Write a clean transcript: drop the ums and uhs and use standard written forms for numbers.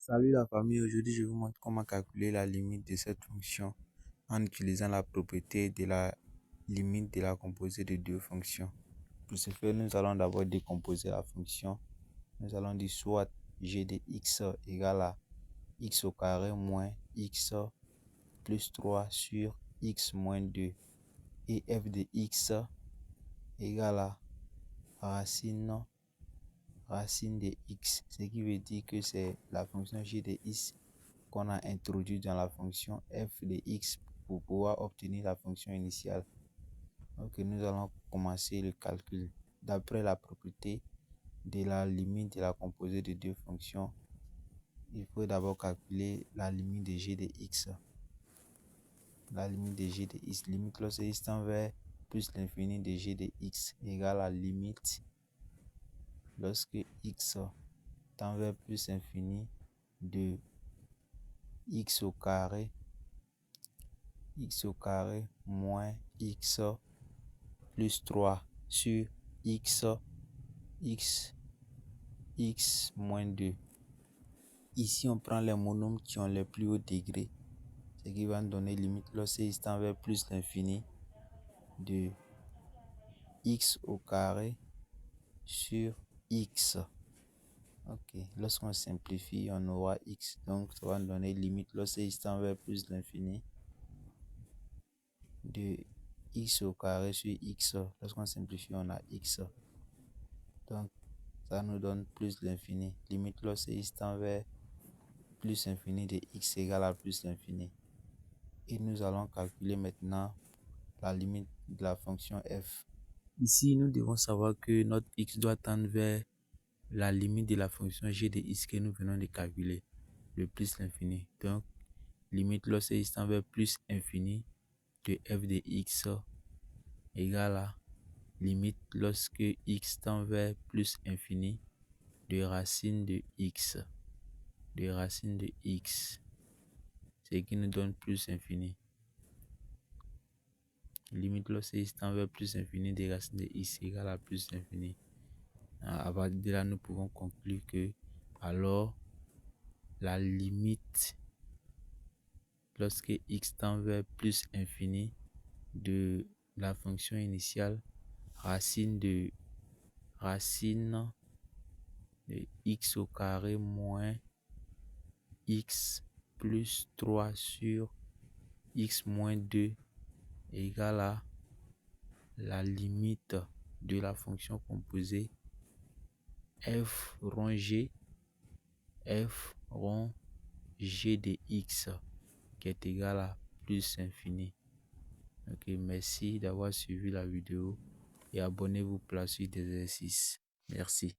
Salut la famille, aujourd'hui je vous montre comment calculer la limite de cette fonction en utilisant la propriété de la limite de la composée de deux fonctions. Pour ce faire, nous allons d'abord décomposer la fonction. Nous allons dire soit g de x égale à x au carré moins x plus 3 sur x moins 2 et f de x égale à racine de x, ce qui veut dire que c'est la fonction g de x qu'on a introduit dans la fonction f de x pour pouvoir obtenir la fonction initiale. Donc nous allons commencer le calcul. D'après la propriété de la limite de la composée de deux fonctions, il faut d'abord calculer la limite de g de x. La limite de g de x, limite lorsque x tend vers plus l'infini de g de x égale à limite lorsque x tend vers plus infini de x au carré moins x plus 3 sur x moins 2. Ici, on prend les monomes qui ont le plus haut degré, ce qui va nous donner limite lorsque x tend vers plus l'infini de x au carré sur x. Ok, lorsqu'on simplifie, on aura x, donc ça va nous donner limite lorsque x tend vers plus l'infini de x au carré sur x. Lorsqu'on simplifie, on a x. Donc, ça nous donne plus l'infini. Limite lorsque x tend vers plus infini de x égale à plus l'infini. Et nous allons calculer maintenant la limite de la fonction f. Ici, nous devons savoir que notre x doit tendre vers la limite de la fonction g de x que nous venons de calculer, le plus l'infini. Donc, limite lorsque x tend vers plus infini de f de x égale à limite lorsque x tend vers plus infini de racine de x, ce qui nous donne plus infini. Limite lorsque x tend vers plus infini de racine de x égale à plus infini. À partir de là, nous pouvons conclure que alors la limite lorsque x tend vers plus infini de la fonction initiale racine de x au carré moins x plus 3 sur x moins 2 égale à la limite de la fonction composée f rond g de x qui est égal à plus infini. Ok, merci d'avoir suivi la vidéo et abonnez-vous pour la suite des exercices. Merci.